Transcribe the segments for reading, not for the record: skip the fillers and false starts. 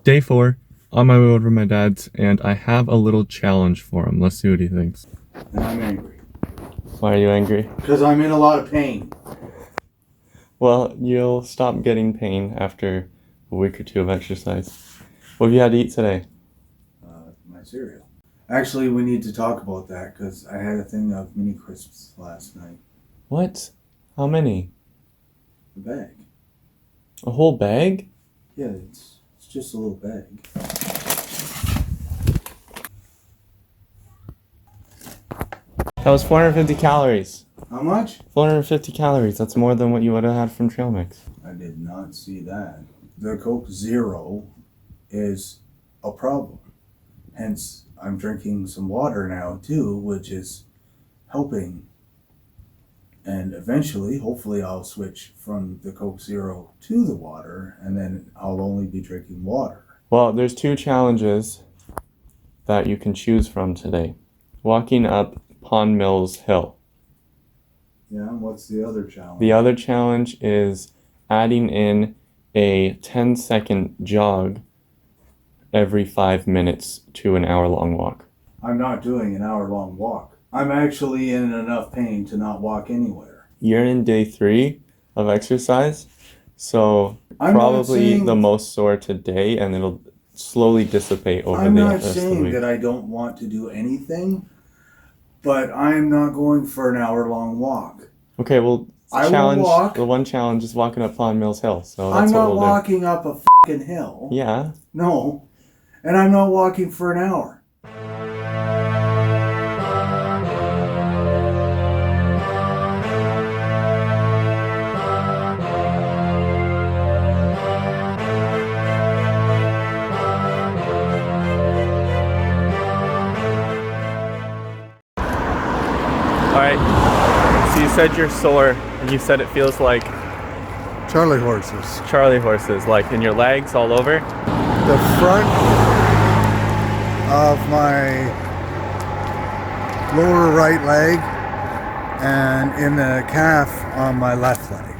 Day 4, on my way over to my dad's, and I have a little challenge for him. Let's see what he thinks. And I'm angry. Why are you angry? Because I'm in a lot of pain. Well, you'll stop getting pain after a week or 2 of exercise. What have you had to eat today? My cereal. Actually, we need to talk about that because I had a thing of mini crisps last night. What? How many? The bag. A whole bag? Yeah, it's just a little bag. That was 450 calories. How much? 450 calories. That's more than what you would have had from trail mix. I did not see that. The Coke Zero is a problem. Hence, I'm drinking some water now too, which is helping. And eventually, hopefully, I'll switch from the Coke Zero to the water, and then I'll only be drinking water. Well, there's 2 challenges that you can choose from today. Walking up Pond Mills Hill. Yeah, what's the other challenge? The other challenge is adding in a 10-second jog every 5 minutes to an hour-long walk. I'm not doing an hour-long walk. I'm actually in enough pain to not walk anywhere. You're in day 3 of exercise, so I'm probably the most sore today, and it'll slowly dissipate over the rest of the week. I'm not saying that I don't want to do anything, but I'm not going for an hour-long walk. Okay, well, I will walk. The one challenge is walking up Pond Mills Hill, so that's I'm what not we'll walking up a fucking hill. Yeah. No, and I'm not walking for an hour. Alright, so you said you're sore, and you said it feels like Charlie horses. Charlie horses, like in your legs all over? The front of my lower right leg and in the calf on my left leg.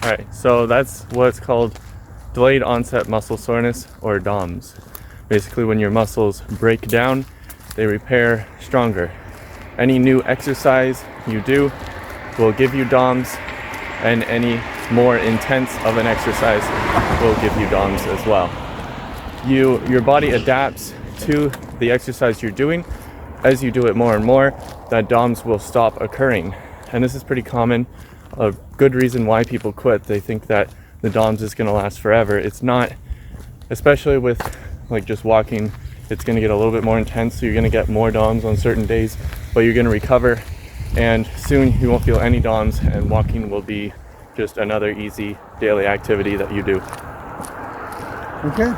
Alright, so that's what's called delayed onset muscle soreness, or DOMS. Basically, when your muscles break down, they repair stronger. Any new exercise you do will give you DOMS, and any more intense of an exercise will give you DOMS as well. Your body adapts to the exercise you're doing. As you do it more and more, that DOMS will stop occurring. And this is pretty common. A good reason why people quit. They think that the DOMS is going to last forever. It's not, especially with like just walking. It's going to get a little bit more intense, so you're going to get more DOMS on certain days, but you're going to recover, and soon you won't feel any DOMS, and walking will be just another easy daily activity that you do. Okay.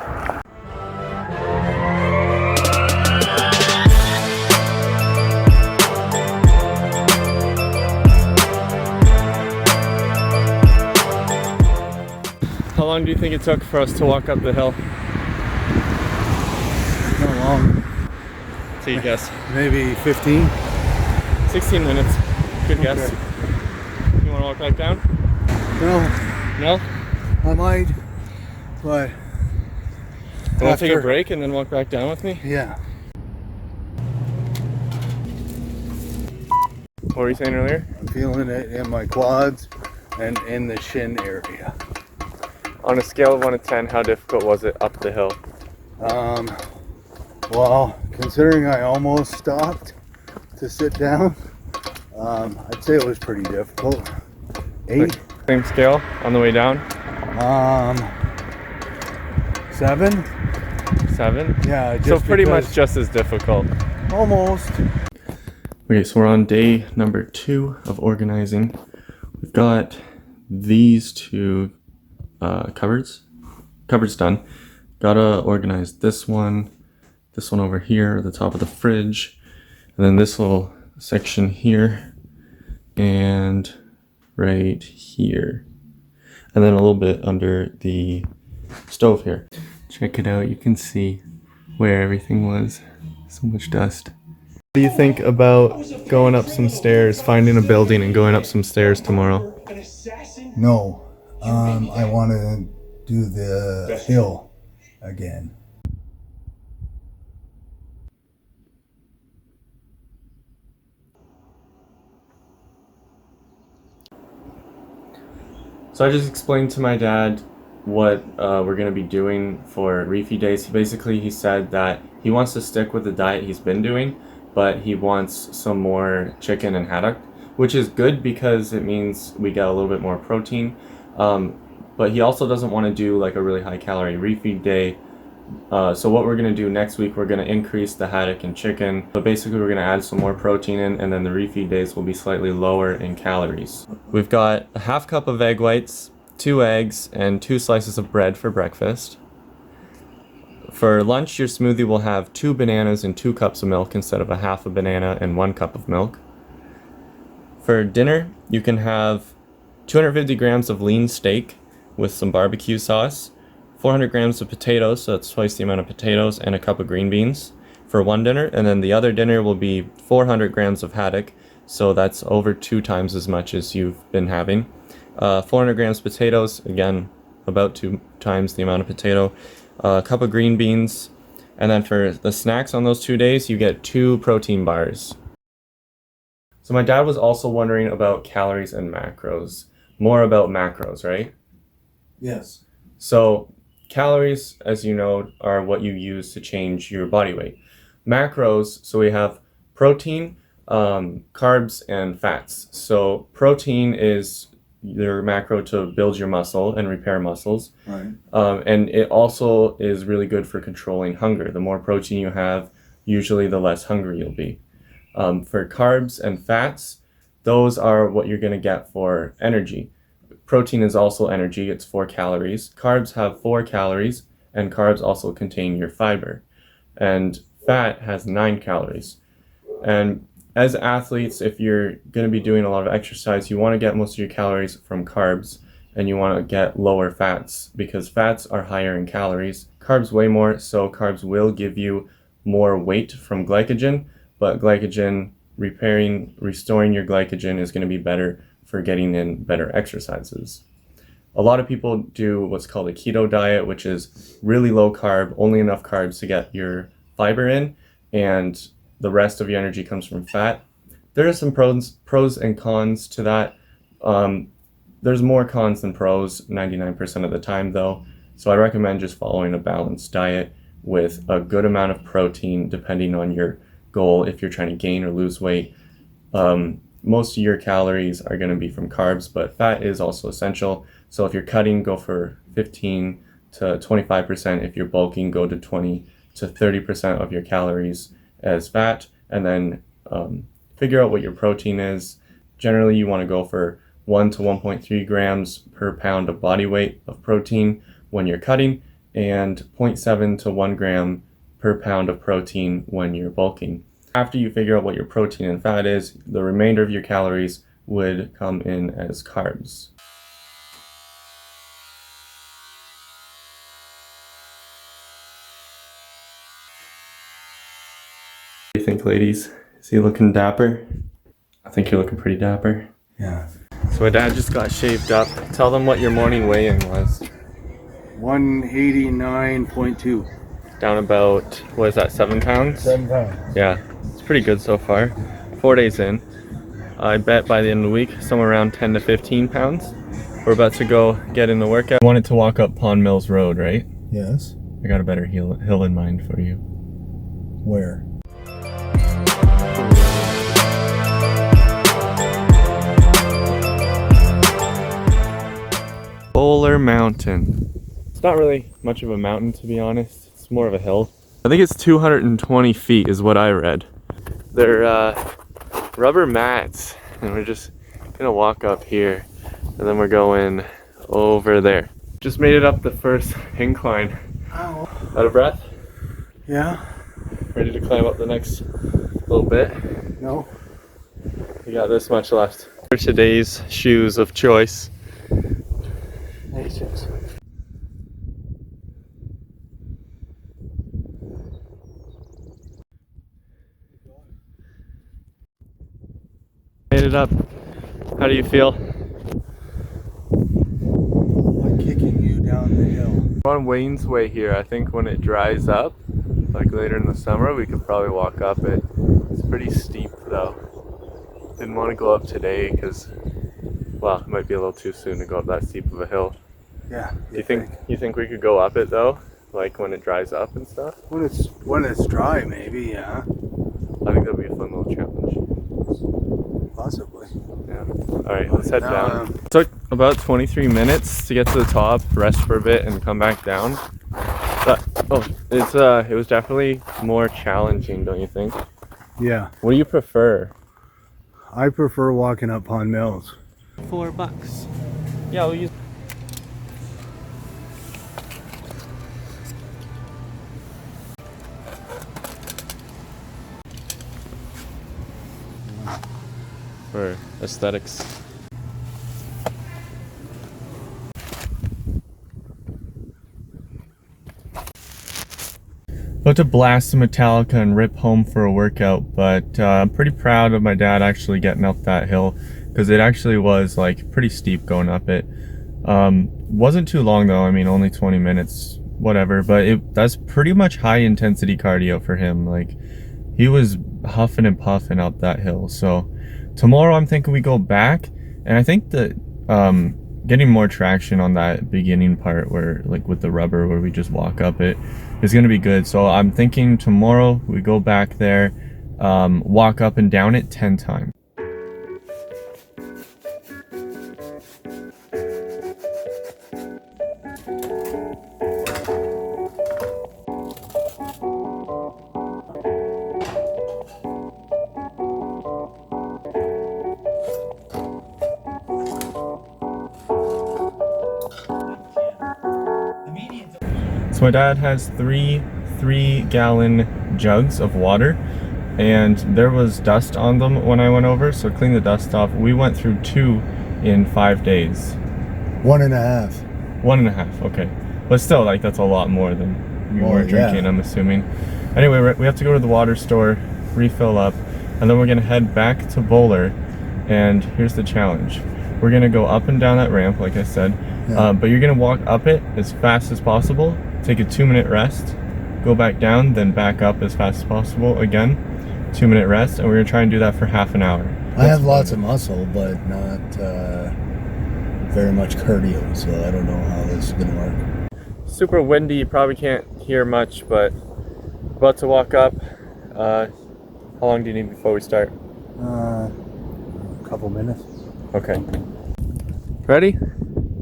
How long do you think it took for us to walk up the hill? Not long. So you guess. Maybe 15. 16 minutes. Good guess. Okay. You want to walk back down? No, No? I might, but You want to take a break and then walk back down with me? Yeah. What were you saying earlier? I'm feeling it in my quads and in the shin area. On a scale of 1 to 10, how difficult was it up the hill? Well, considering I almost stopped to sit down, I'd say it was pretty difficult. 8. Same scale on the way down? 7. 7? Yeah. So pretty much just as difficult. Almost. Okay, so we're on day number 2 of organizing. We've got these 2 cupboards done. Gotta organize this one over here, the top of the fridge, and then this little section here, and right here, and then a little bit under the stove here. Check it out, you can see where everything was. So much dust. What do you think about going up some stairs, finding a building and going up some stairs tomorrow? No. I want to do the hill again. So I just explained to my dad what we're going to be doing for refeed days. Basically, he said that he wants to stick with the diet he's been doing, but he wants some more chicken and haddock, which is good because it means we get a little bit more protein. But he also doesn't want to do like a really high calorie refeed day. So what we're going to do next week, we're going to increase the haddock and chicken, but basically we're going to add some more protein in, and then the refeed days will be slightly lower in calories. We've got a half cup of egg whites, 2 eggs, and 2 slices of bread for breakfast. For lunch, your smoothie will have 2 bananas and 2 cups of milk instead of a half a banana and 1 cup of milk. For dinner, you can have 250 grams of lean steak with some barbecue sauce, 400 grams of potatoes, so that's twice the amount of potatoes, and a cup of green beans for one dinner. And then the other dinner will be 400 grams of haddock, so that's over 2 times as much as you've been having. 400 grams potatoes, again, about 2 times the amount of potato. A cup of green beans. And then for the snacks on those 2 days, you get 2 protein bars. So my dad was also wondering about calories and macros. More about macros, right? Yes. So calories, as you know, are what you use to change your body weight. Macros, so we have protein, carbs, and fats. So protein is your macro to build your muscle and repair muscles. Right. And it also is really good for controlling hunger. The more protein you have, usually the less hungry you'll be. For carbs and fats, those are what you're going to get for energy. Protein is also energy, it's 4 calories. Carbs have 4 calories, and carbs also contain your fiber. And fat has 9 calories. And as athletes, if you're going to be doing a lot of exercise, you want to get most of your calories from carbs, and you want to get lower fats, because fats are higher in calories. Carbs weigh more, so carbs will give you more weight from glycogen, but glycogen, restoring your glycogen is going to be better for getting in better exercises. A lot of people do what's called a keto diet, which is really low carb, only enough carbs to get your fiber in, and the rest of your energy comes from fat. There are some pros and cons to that. There's more cons than pros 99% of the time though, so I recommend just following a balanced diet with a good amount of protein depending on your goal. If you're trying to gain or lose weight, most of your calories are going to be from carbs, but fat is also essential. So if you're cutting, go for 15 to 25%. If you're bulking, go to 20 to 30% of your calories as fat, and then figure out what your protein is. Generally, you want to go for 1 to 1.3 grams per pound of body weight of protein when you're cutting, and 0.7 to 1 gram per pound of protein when you're bulking. After you figure out what your protein and fat is, the remainder of your calories would come in as carbs. What do you think, ladies? Is he looking dapper? I think you're looking pretty dapper. Yeah. So my dad just got shaved up. Tell them what your morning weigh-in was. 189.2. Down about, what is that, 7 pounds? 7 pounds. Yeah, it's pretty good so far. 4 days in. I bet by the end of the week, somewhere around 10 to 15 pounds. We're about to go get in the workout. I wanted to walk up Pond Mills Road, right? Yes. I got a better hill in mind for you. Where? Boler Mountain. It's not really much of a mountain, to be honest. It's more of a hill. I think it's 220 feet is what I read. They're rubber mats, and we're just gonna walk up here, and then we're going over there. Just made it up the first incline. Ow. Out of breath? Yeah. Ready to climb up the next little bit? No. We got this much left. For today's shoes of choice. Asians. Made it up. How do you feel? down the hill. On Wayne's Way here, I think when it dries up, like later in the summer, we could probably walk up it. It's pretty steep though. Didn't want to go up today because, well, it might be a little too soon to go up that steep of a hill. Yeah. You think we could go up it though, like when it dries up and stuff? When it's dry, maybe. Yeah. I think that'd be a fun little challenge. Possibly. Yeah. All right, let's head down. It took about 23 minutes to get to the top, rest for a bit, and come back down. But it was definitely more challenging, don't you think? Yeah. What do you prefer? I prefer walking up Pond Mills. $4. Yeah, we'll use. For aesthetics. About to blast some Metallica and rip home for a workout, but I'm pretty proud of my dad actually getting up that hill, because it actually was like pretty steep going up it. Wasn't too long though, I mean only 20 minutes, whatever, but that's pretty much high intensity cardio for him. Like he was huffing and puffing up that hill. So tomorrow I'm thinking we go back, and I think that getting more traction on that beginning part where like with the rubber where we just walk up it is going to be good. So I'm thinking tomorrow we go back there, walk up and down it 10 times. So my dad has three 3-gallon jugs of water, and there was dust on them when I went over, so clean the dust off. We went through 2 in 5 days. 1.5. 1.5, okay. But still, like, that's a lot more than we were drinking, I'm assuming. Anyway, we have to go to the water store, refill up, and then we're gonna head back to Boler. And here's the challenge. We're gonna go up and down that ramp, like I said, but you're gonna walk up it as fast as possible, take a 2-minute rest, go back down, then back up as fast as possible again, 2-minute rest, and we're gonna try and do that for half an hour. I have lots of muscle, but not very much cardio, so I don't know how this is gonna work. Super windy, you probably can't hear much, but about to walk up. How long do you need before we start? A couple minutes. Okay. Ready?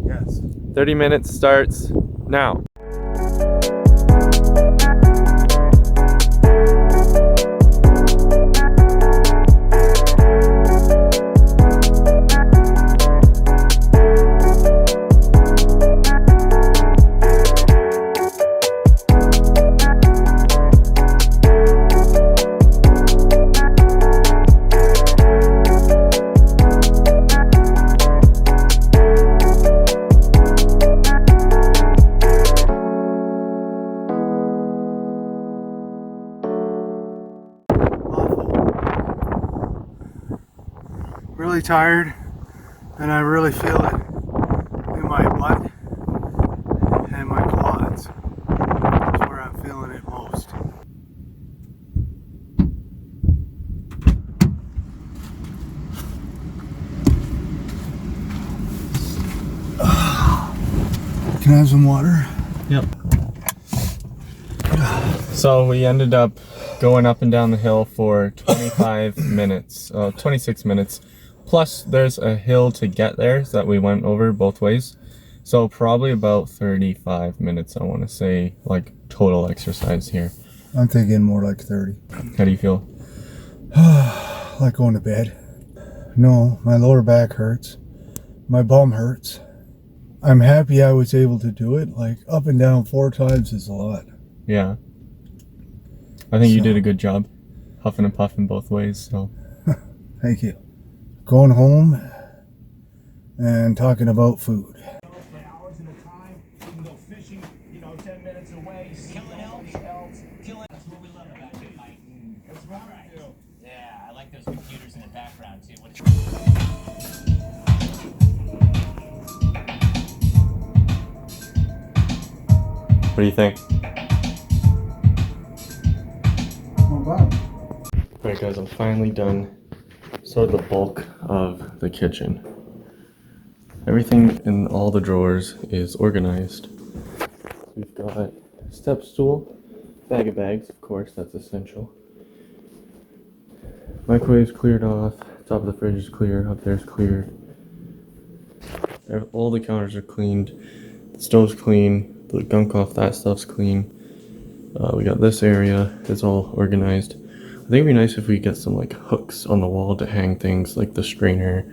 Yes. 30 minutes starts now. Really tired, and I really feel it in my butt and my quads. That's where I'm feeling it most. Can I have some water? Yep. So we ended up going up and down the hill for 25 minutes, 26 minutes. Plus there's a hill to get there that we went over both ways. So probably about 35 minutes, I want to say, like total exercise here. I'm thinking more like 30. How do you feel? Like going to bed. No, my lower back hurts. My bum hurts. I'm happy I was able to do it. Like up and down 4 times is a lot. Yeah. I think you did a good job. Huffing and puffing both ways, so. Thank you. Going home and talking about food. Hours at a time. You can go fishing, 10 minutes away. Killing elk. That's what we love about it, Mike. That's right. Yeah, I like those computers in the background too. What do you think? Not bad. Alright guys, I'm finally done sort of the bulk of the kitchen. Everything in all the drawers is organized. We've got step stool, bag of bags, of course, that's essential. Microwave's cleared off, top of the fridge is clear, up there's cleared. All the counters are cleaned, the stove's clean, the gunk off that stuff's clean. We got this area, it's all organized. I think it'd be nice if we get some like hooks on the wall to hang things like the strainer,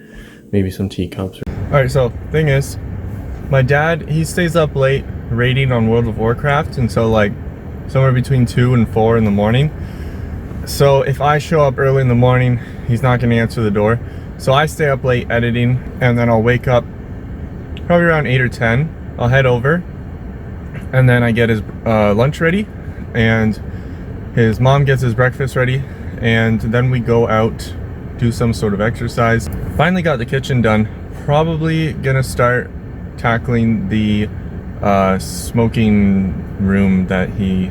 maybe some teacups. Alright, so thing is, my dad, he stays up late raiding on World of Warcraft until like somewhere between 2 and 4 in the morning. So if I show up early in the morning, he's not going to answer the door. So I stay up late editing, and then I'll wake up probably around 8 or 10. I'll head over, and then I get his lunch ready, and his mom gets his breakfast ready, and then we go out, do some sort of exercise. Finally got the kitchen done. Probably gonna start tackling the smoking room that he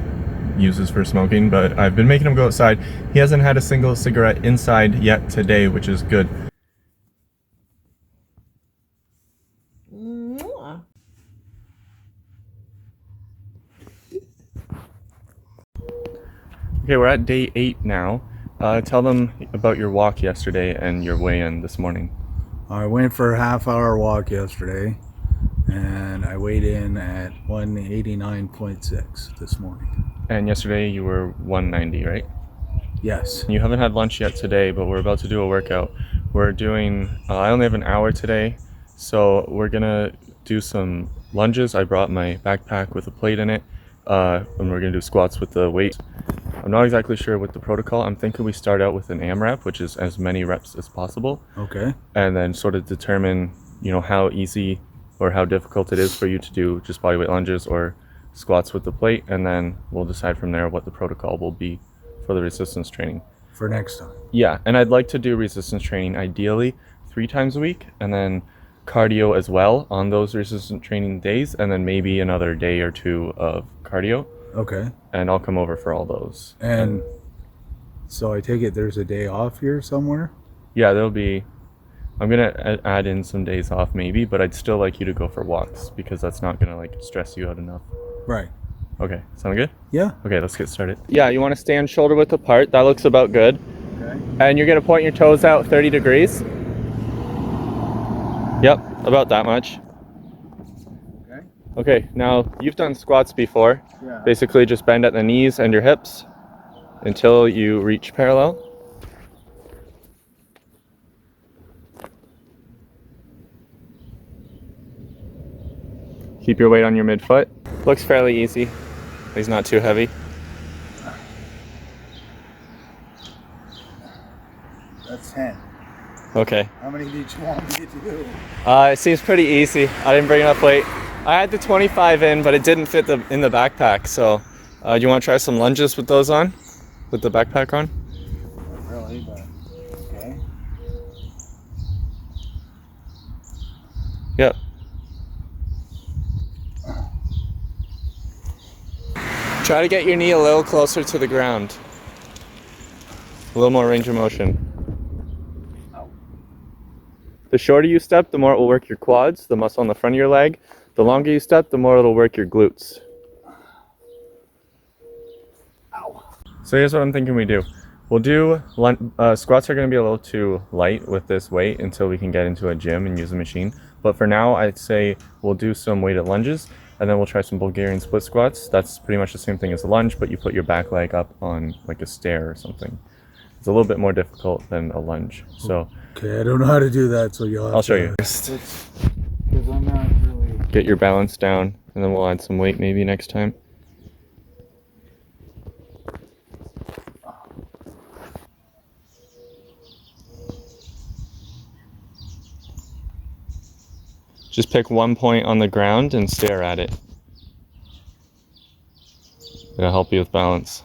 uses for smoking, but I've been making him go outside. He hasn't had a single cigarette inside yet today, which is good. Okay, we're at day 8 now. Tell them about your walk yesterday and your weigh-in this morning. I went for a half-hour walk yesterday, and I weighed in at 189.6 this morning. And yesterday you were 190, right? Yes. You haven't had lunch yet today, but we're about to do a workout. We're doing, I only have an hour today, so we're gonna do some lunges. I brought my backpack with a plate in it, and we're gonna do squats with the weight. I'm not exactly sure what the protocol. I'm thinking we start out with an AMRAP, which is as many reps as possible. Okay. And then sort of determine, you know, how easy or how difficult it is for you to do just bodyweight lunges or squats with the plate, and then we'll decide from there what the protocol will be for the resistance training. For next time. Yeah, and I'd like to do resistance training ideally 3 times a week, and then cardio as well on those resistance training days, and then maybe another day or 2 of cardio. Okay. And I'll come over for all those. And so I take it there's a day off here somewhere? Yeah, there'll be, I'm gonna add in some days off maybe, but I'd still like you to go for walks because that's not gonna like stress you out enough. Right. Okay, sound good? Yeah. Okay, let's get started. Yeah, you want to stand shoulder width apart. That looks about good. Okay. And you're gonna point your toes out 30 degrees. Yep, about that much. Okay. Okay, now you've done squats before. Yeah. Basically just bend at the knees and your hips until you reach parallel. Keep your weight on your midfoot. Looks fairly easy. He's not too heavy. That's 10. Okay. How many did you want me to do? It seems pretty easy. I didn't bring enough weight. I had the 25 in, but it didn't fit in the backpack. So, do you want to try some lunges with those on? With the backpack on? Not really, but okay. Yep. Try to get your knee a little closer to the ground. A little more range of motion. The shorter you step, the more it will work your quads, the muscle on the front of your leg. The longer you step, the more it'll work your glutes. Ow. So here's what I'm thinking we do. We'll do, squats are going to be a little too light with this weight until we can get into a gym and use a machine. But for now, I'd say we'll do some weighted lunges, and then we'll try some Bulgarian split squats. That's pretty much the same thing as a lunge, but you put your back leg up on like a stair or something. It's a little bit more difficult than a lunge. So Okay, I don't know how to do that, so you'll have I'll show to you. Because I'm not really... Get your balance down, and then we'll add some weight maybe next time. Just pick one point on the ground and stare at it. It'll help you with balance.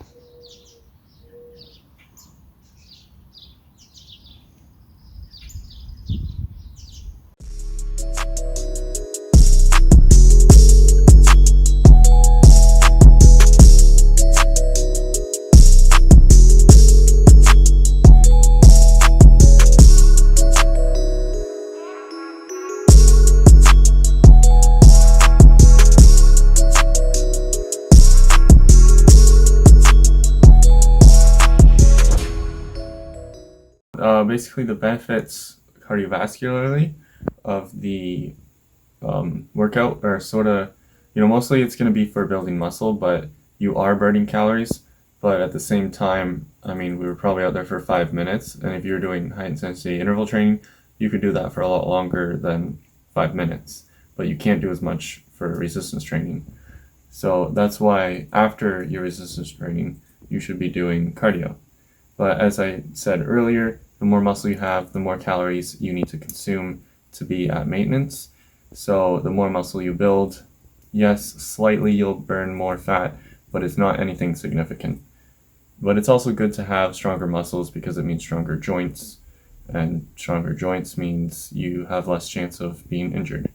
basically the benefits cardiovascularly of the workout are sort of, mostly it's going to be for building muscle, but you are burning calories. But at the same time, I mean, we were probably out there for 5 minutes, and if you're doing high intensity interval training, you could do that for a lot longer than 5 minutes, but you can't do as much for resistance training. So that's why after your resistance training, you should be doing cardio. But as I said earlier, the more muscle you have, the more calories you need to consume to be at maintenance. So the more muscle you build, yes, slightly you'll burn more fat, but it's not anything significant. But it's also good to have stronger muscles because it means stronger joints, and stronger joints means you have less chance of being injured.